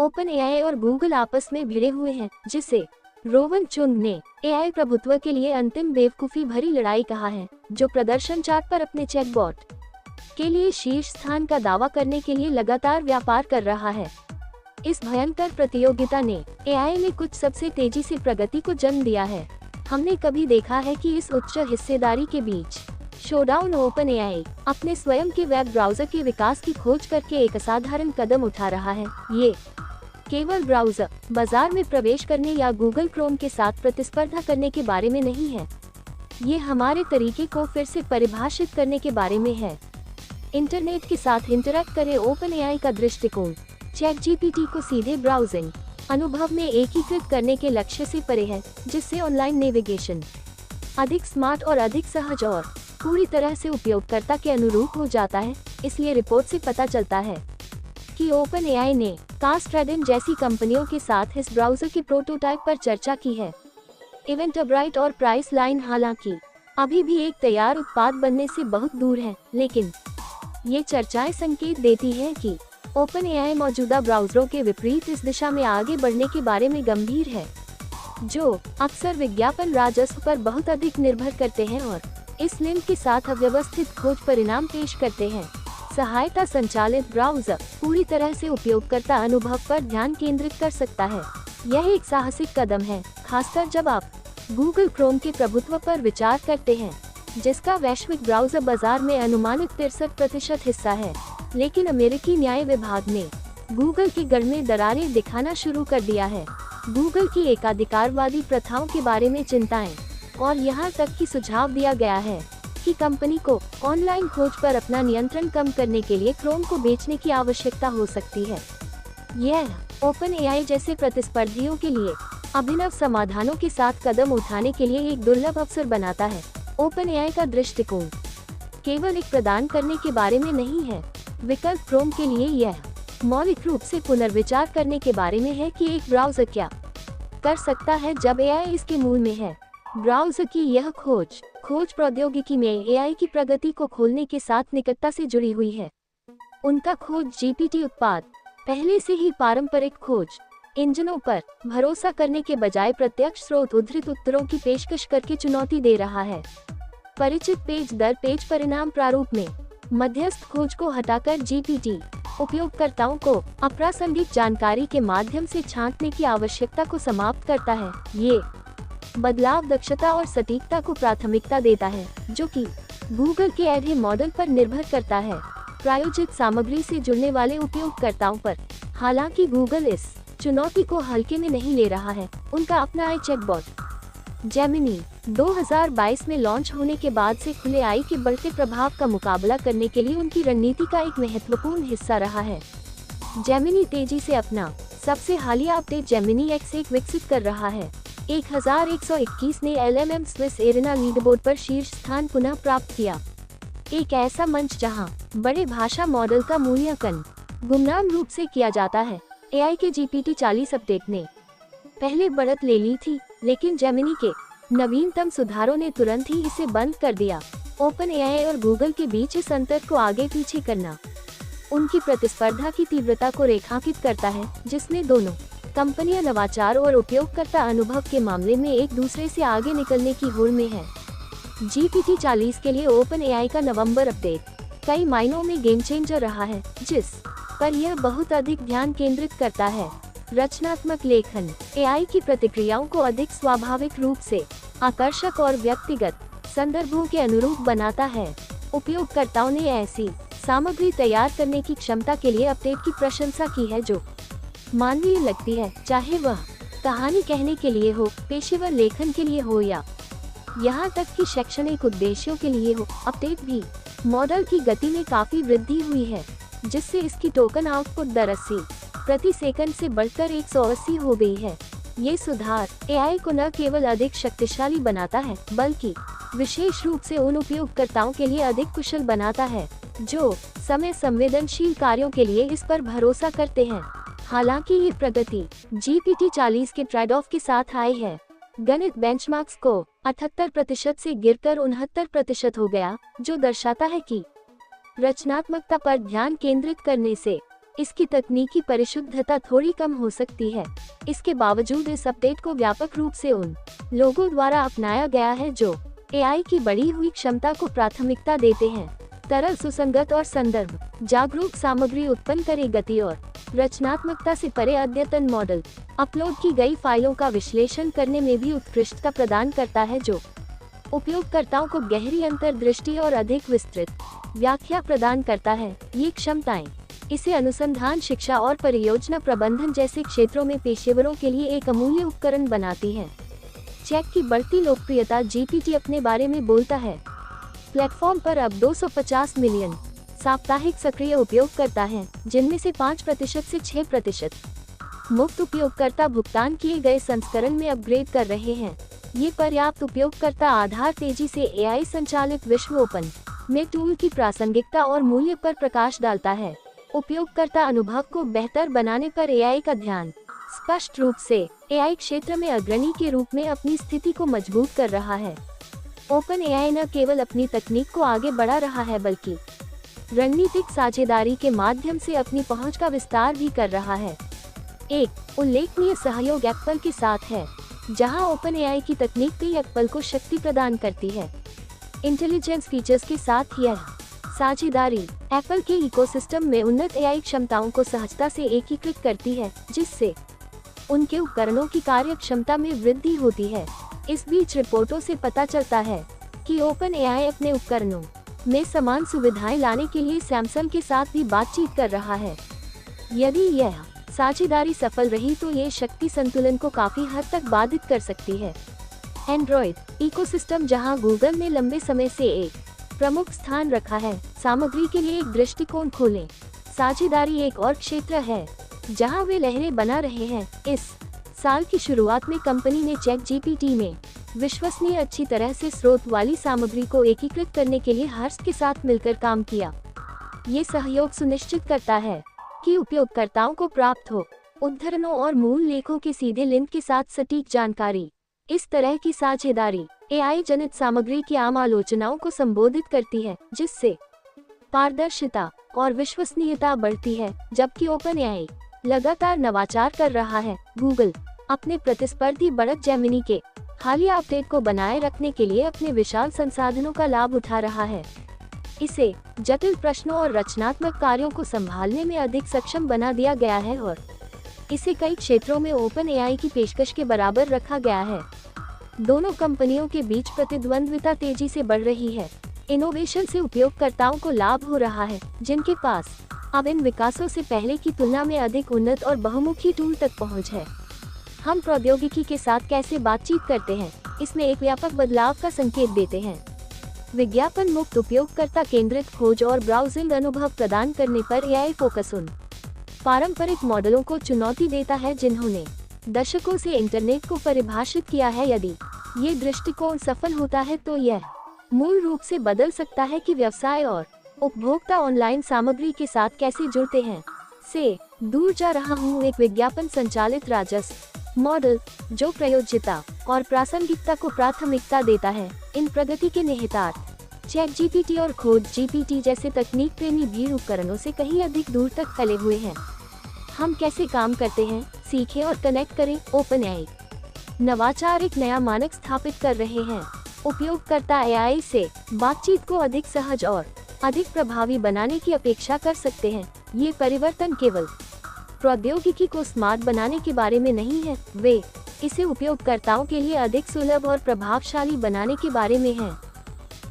Open AI और Google आपस में भिड़े हुए हैं, जिसे रोवन चुंग ने एआई प्रभुत्व के लिए अंतिम बेवकूफी भरी लड़ाई कहा है, जो प्रदर्शन चार्ट पर अपने चैटबॉट के लिए शीर्ष स्थान का दावा करने के लिए लगातार व्यापार कर रहा है। इस भयंकर प्रतियोगिता ने एआई में कुछ सबसे तेजी से प्रगति को जन्म दिया है। हमने कभी देखा है कि इस उच्च हिस्सेदारी के बीच शोडाउन ओपन एआई अपने स्वयं के वेब ब्राउजर के विकास की खोज करके एक असाधारण कदम उठा रहा है। ये केवल ब्राउजर बाजार में प्रवेश करने या गूगल क्रोम के साथ प्रतिस्पर्धा करने के बारे में नहीं है, ये हमारे तरीके को फिर से परिभाषित करने के बारे में है। इंटरनेट के साथ इंटरैक्ट करे ओपन एआई का दृष्टिकोण चैटजीपीटी को सीधे ब्राउजिंग अनुभव में एकीकृत करने के लक्ष्य से परे है, जिससे ऑनलाइन नेविगेशन अधिक स्मार्ट और अधिक सहज और पूरी तरह से उपयोगकर्ता के अनुरूप हो जाता है। इसलिए रिपोर्ट से पता चलता है कि ओपन एआई ने कास्ट्रेडन जैसी कंपनियों के साथ इस ब्राउजर के प्रोटोटाइप पर चर्चा की है। इवेंटब्राइट और प्राइस लाइन हालांकि अभी भी एक तैयार उत्पाद बनने से बहुत दूर है, लेकिन ये चर्चाएं संकेत देती हैं कि ओपन एआई मौजूदा ब्राउजरों के विपरीत इस दिशा में आगे बढ़ने के बारे में गंभीर है, जो अक्सर विज्ञापन राजस्व पर बहुत अधिक निर्भर करते हैं और इस लिंक के साथ अव्यवस्थित खोज परिणाम पेश करते हैं। सहायता संचालित ब्राउजर पूरी तरह से उपयोगकर्ता अनुभव पर ध्यान केंद्रित कर सकता है। यह एक साहसिक कदम है, खासकर जब आप गूगल क्रोम के प्रभुत्व पर विचार करते हैं, जिसका वैश्विक ब्राउजर बाजार में अनुमानित 63% हिस्सा है। लेकिन अमेरिकी न्याय विभाग ने गूगल के गढ़ में दरारें दिखाना शुरू कर दिया है। गूगल की एकाधिकारवादी प्रथाओं के बारे में चिंताएं, और यहाँ तक कि सुझाव दिया गया है कि कंपनी को ऑनलाइन खोज पर अपना नियंत्रण कम करने के लिए क्रोम को बेचने की आवश्यकता हो सकती है। यह ओपन एआई जैसे प्रतिस्पर्धियों के लिए अभिनव समाधानों के साथ कदम उठाने के लिए एक दुर्लभ अवसर बनाता है। ओपन एआई का दृष्टिकोण केवल एक प्रदान करने के बारे में नहीं है। विकल्प क्रोम के लिए यह मौलिक रूप से पुनर्विचार करने के बारे में है कि एक ब्राउजर क्या कर सकता है जब एआई इसके मूल में है। ब्राउजर की यह खोज प्रौद्योगिकी में एआई की प्रगति को खोलने के साथ निकटता से जुड़ी हुई है। उनका खोज जीपीटी उत्पाद पहले से ही पारंपरिक खोज इंजनों पर भरोसा करने के बजाय प्रत्यक्ष स्रोत उद्धृत उत्तरों की पेशकश करके चुनौती दे रहा है। परिचित पेज दर पेज परिणाम प्रारूप में मध्यस्थ खोज को हटाकर जीपीटी उपयोगकर्ताओं को अप्रासंगिक जानकारी के माध्यम से छांटने की आवश्यकता को समाप्त करता है। ये बदलाव दक्षता और सटीकता को प्राथमिकता देता है, जो कि गूगल के एडे मॉडल पर निर्भर करता है, प्रायोजित सामग्री से जुड़ने वाले उपयोगकर्ताओं पर। हालांकि गूगल इस चुनौती को हल्के में नहीं ले रहा है। उनका अपना आई चैटबॉट जेमिनी 2022 में लॉन्च होने के बाद से खुले आई के बढ़ते प्रभाव का मुकाबला करने के लिए उनकी रणनीति का एक महत्वपूर्ण हिस्सा रहा है। जेमिनी तेजी से अपना सबसे हालिया अपडेट जेमिनी X1 विकसित कर रहा है। 1121 ने LMM स्विस एरेना लीडरबोर्ड पर शीर्ष स्थान पुनः प्राप्त किया, एक ऐसा मंच जहां बड़े भाषा मॉडल का मूल्यांकन गुमनाम रूप से किया जाता है। एआई के GPT-40 अपडेट ने पहले बढ़त ले ली थी, लेकिन जेमिनी के नवीनतम सुधारों ने तुरंत ही इसे बंद कर दिया। ओपन एआई और गूगल के बीच इस अंतर को आगे पीछे करना उनकी प्रतिस्पर्धा की तीव्रता को रेखांकित करता है, जिसमें दोनों कंपनियां नवाचार और उपयोगकर्ता अनुभव के मामले में एक दूसरे से आगे निकलने की होड़ में है। GPT-40 के लिए ओपन एआई का नवंबर अपडेट कई मायनों में गेम चेंजर रहा है, जिस पर यह बहुत अधिक ध्यान केंद्रित करता है। रचनात्मक लेखन एआई की प्रतिक्रियाओं को अधिक स्वाभाविक रूप से आकर्षक और व्यक्तिगत संदर्भों के अनुरूप बनाता है। उपयोगकर्ताओं ने ऐसी सामग्री तैयार करने की क्षमता के लिए अपडेट की प्रशंसा की है जो मानवीय लगती है, चाहे वह कहानी कहने के लिए हो, पेशेवर लेखन के लिए हो या यहाँ तक कि शैक्षणिक उद्देश्यों के लिए हो। अपडेट भी मॉडल की गति में काफी वृद्धि हुई है, जिससे इसकी टोकन आउटपुट दर 80 प्रति सेकंड से बढ़कर 180 हो गई है। ये सुधार एआई को न केवल अधिक शक्तिशाली बनाता है, बल्कि विशेष रूप से उन उपयोगकर्ताओं के लिए अधिक कुशल बनाता है जो समय संवेदनशील कार्यों के लिए इस पर भरोसा करते हैं। हालांकि ये प्रगति GPT-40 के ट्रेड ऑफ के साथ आई है। गणित बेंचमार्क को 78% से गिरकर 69% हो गया, जो दर्शाता है कि रचनात्मकता पर ध्यान केंद्रित करने से इसकी तकनीकी परिशुद्धता थोड़ी कम हो सकती है। इसके बावजूद इस अपडेट को व्यापक रूप से उन लोगों द्वारा अपनाया गया है जो एआई की बढ़ी हुई क्षमता को प्राथमिकता देते हैं। तरल, सुसंगत और संदर्भ जागरूक सामग्री उत्पन्न करे। गति और रचनात्मकता से परे अद्यतन मॉडल अपलोड की गई फाइलों का विश्लेषण करने में भी उत्कृष्टता प्रदान करता है, जो उपयोगकर्ताओं को गहरी अंतर्दृष्टि और अधिक विस्तृत व्याख्या प्रदान करता है। ये क्षमताएं इसे अनुसंधान, शिक्षा और परियोजना प्रबंधन जैसे क्षेत्रों में पेशेवरों के लिए एक अमूल्य उपकरण बनाती है। चैट की बढ़ती लोकप्रियता। जीपीटी अपने बारे में बोलता है। प्लेटफॉर्म पर अब 250 मिलियन साप्ताहिक सक्रिय उपयोगकर्ता हैं, जिनमें से 5% से 6% मुफ्त उपयोगकर्ता भुगतान किए गए संस्करण में अपग्रेड कर रहे हैं। ये पर्याप्त उपयोगकर्ता आधार तेजी से एआई संचालित विश्व ओपन में टूल की प्रासंगिकता और मूल्य पर प्रकाश डालता है। उपयोगकर्ता अनुभव को बेहतर बनाने पर एआई का ध्यान स्पष्ट रूप से एआई क्षेत्र में अग्रणी के रूप में अपनी स्थिति को मजबूत कर रहा है। ओपन एआई न केवल अपनी तकनीक को आगे बढ़ा रहा है, बल्कि रणनीतिक साझेदारी के माध्यम से अपनी पहुंच का विस्तार भी कर रहा है। एक उल्लेखनीय सहयोग एप्पल के साथ है, जहां ओपन एआई की तकनीक भी एप्पल को शक्ति प्रदान करती है। इंटेलिजेंस फीचर्स के साथ यह साझेदारी एप्पल के इकोसिस्टम में उन्नत एआई क्षमताओं को सहजता से एकीकृत करती है, जिससे उनके उपकरणों की कार्यक्षमता में वृद्धि होती है। इस बीच रिपोर्टों से पता चलता है कि ओपन एआई अपने उपकरणों में समान सुविधाएं लाने के लिए सैमसंग के साथ भी बातचीत कर रहा है। यदि यह साझेदारी सफल रही तो ये शक्ति संतुलन को काफी हद तक बाधित कर सकती है। एंड्रॉइड इकोसिस्टम, जहां गूगल ने लंबे समय से एक प्रमुख स्थान रखा है, सामग्री के लिए एक दृष्टिकोण खोलें। साझेदारी एक और क्षेत्र है जहां वे लहरें बना रहे हैं। इस साल की शुरुआत में कंपनी ने चैट जीपीटी में विश्वसनीय, अच्छी तरह से स्रोत वाली सामग्री को एकीकृत करने के लिए हर्स्ट के साथ मिलकर काम किया। ये सहयोग सुनिश्चित करता है कि उपयोगकर्ताओं को प्राप्त हो उद्धरणों और मूल लेखों के सीधे लिंक के साथ सटीक जानकारी। इस तरह की साझेदारी एआई जनित सामग्री की आम आलोचनाओं को संबोधित करती है, जिससे पारदर्शिता और विश्वसनीयता बढ़ती है। जबकि ओपन एआई लगातार नवाचार कर रहा है, गूगल अपने प्रतिस्पर्धी बढ़त जेमिनी के हालिया अपडेट को बनाए रखने के लिए अपने विशाल संसाधनों का लाभ उठा रहा है। इसे जटिल प्रश्नों और रचनात्मक कार्यों को संभालने में अधिक सक्षम बना दिया गया है और इसे कई क्षेत्रों में ओपन एआई की पेशकश के बराबर रखा गया है। दोनों कंपनियों के बीच प्रतिद्वंद्विता तेजी से बढ़ रही है। इनोवेशन से उपयोगकर्ताओं को लाभ हो रहा है, जिनके पास अब इन विकासों से पहले की तुलना में अधिक उन्नत और बहुमुखी टूल तक पहुंच है। हम प्रौद्योगिकी के साथ कैसे बातचीत करते हैं, इसमें एक व्यापक बदलाव का संकेत देते हैं। विज्ञापन मुक्त, उपयोगकर्ता केंद्रित खोज और ब्राउजिंग अनुभव प्रदान करने पर एआई फोकस उन पारंपरिक मॉडलों को चुनौती देता है जिन्होंने दशकों से इंटरनेट को परिभाषित किया है। यदि ये दृष्टिकोण सफल होता है तो यह मूल रूप से बदल सकता है कि व्यवसाय और उपभोक्ता ऑनलाइन सामग्री के साथ कैसे जुड़ते हैं। से दूर जा रहा हूँ, एक विज्ञापन संचालित राजस्व मॉडल जो प्रयोज्यता और प्रासंगिकता को प्राथमिकता देता है। इन प्रगति के निहितार्थ चैट जीपीटी और खोज जीपीटी जैसे तकनीक प्रेमी भीड़ उपकरणों से कहीं अधिक दूर तक फैले हुए हैं। हम कैसे काम करते हैं, सीखें और कनेक्ट करें। ओपन एआई नवाचार एक नया मानक स्थापित कर रहे हैं। उपयोगकर्ता एआई से बातचीत को अधिक सहज और अधिक प्रभावी बनाने की अपेक्षा कर सकते हैं। ये परिवर्तन केवल प्रौद्योगिकी को स्मार्ट बनाने के बारे में नहीं है, वे इसे उपयोगकर्ताओं के लिए अधिक सुलभ और प्रभावशाली बनाने के बारे में है।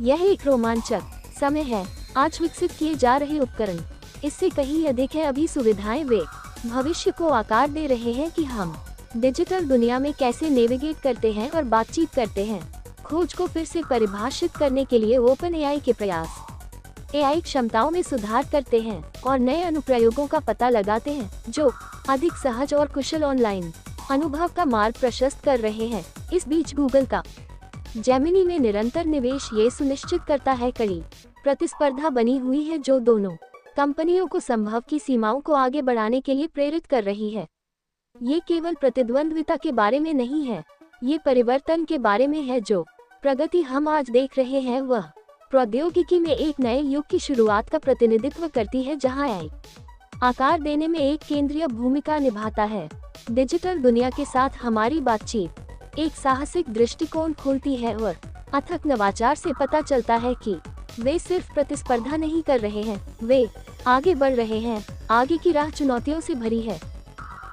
यह एक रोमांचक समय है। आज विकसित किए जा रहे उपकरण इससे कहीं अधिक है। अभी सुविधाएं वे भविष्य को आकार दे रहे हैं कि हम डिजिटल दुनिया में कैसे नेविगेट करते हैं और बातचीत करते हैं। खोज को फिर से परिभाषित करने के लिए ओपन एआई के प्रयास एआई क्षमताओं में सुधार करते हैं और नए अनुप्रयोगों का पता लगाते हैं जो अधिक सहज और कुशल ऑनलाइन अनुभव का मार्ग प्रशस्त कर रहे हैं। इस बीच गूगल का जेमिनी में निरंतर निवेश ये सुनिश्चित करता है कड़ी प्रतिस्पर्धा बनी हुई है जो दोनों कंपनियों को संभव की सीमाओं को आगे बढ़ाने के लिए प्रेरित कर रही है। ये केवल प्रतिद्वंद्विता के बारे में नहीं है, ये परिवर्तन के बारे में है। जो प्रगति हम आज देख रहे हैं वह प्रौद्योगिकी में एक नए युग की शुरुआत का प्रतिनिधित्व करती है, जहां एआई आकार देने में एक केंद्रीय भूमिका निभाता है। डिजिटल दुनिया के साथ हमारी बातचीत एक साहसिक दृष्टिकोण खोलती है और अथक नवाचार से पता चलता है कि वे सिर्फ प्रतिस्पर्धा नहीं कर रहे हैं, वे आगे बढ़ रहे हैं। आगे की राह चुनौतियों से भरी है,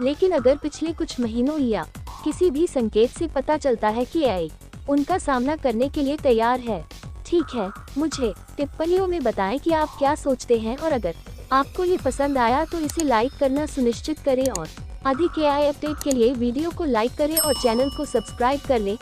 लेकिन अगर पिछले कुछ महीनों या किसी भी संकेत से पता चलता है कि एआई उनका सामना करने के लिए तैयार है। ठीक है, मुझे टिप्पणियों में बताएं कि आप क्या सोचते हैं, और अगर आपको ये पसंद आया तो इसे लाइक करना सुनिश्चित करें और अधिक एआई अपडेट के लिए वीडियो को लाइक करें और चैनल को सब्सक्राइब कर लें।